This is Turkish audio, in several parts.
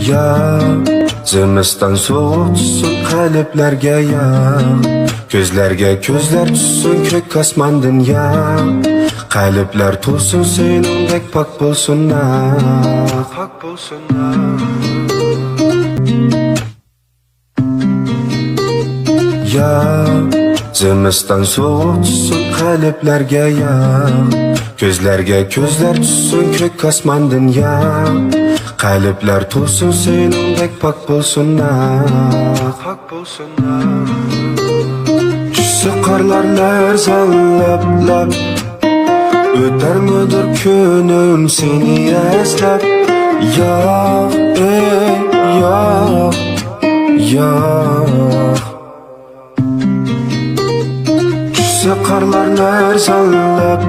Ya zimiston soğuk tutsun qalblarga ya, ko'zlarga ko'zlar tutsun ko'k osmondin ya, qalblar to'lsin seningdek pok bo'lsinlar, pok bo'lsinlar. Ya zimiston soğuk tutsun qalblarga ya, ko'zlarga ko'zlar tutsun ko'k osmondin ya, qalblar to'lsin seningdek pok bo'lsinlar, pok bo'lsinlar. Tushsa qorlar larzanlab, o'tarmidir ko'nglim seni eslab. Yo'q, yo'q, yo'q. Tushsa qorlar larzanlab,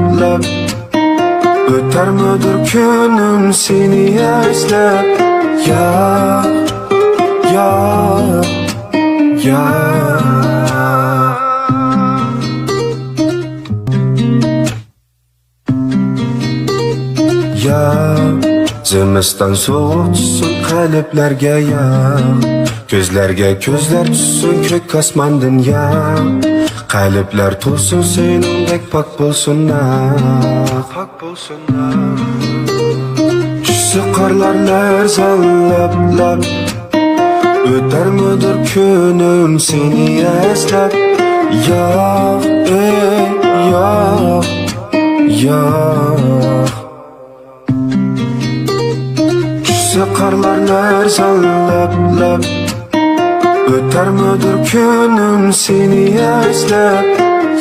o'tarmidir ko'nglim seni eslab. Yo'q, yo'q, yo'q. Ya zimiston soğuk tutsun qalblarga ya, ko'zlarga ko'zlar tutsun ko'k osmondin ya, qalblar to'lsin seningdek pok bo'lsinlar, pok bo'lsinlar. Tushsa qorlar larzanlab, o'tarmidir ko'nglim seni eslab. Yo'q, yo'q, yo'q. Tushsa qorlar larzanlab, o'tarmidir ko'nglim seni eslab.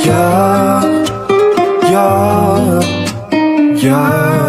Yo'q, yo'q, yo'q.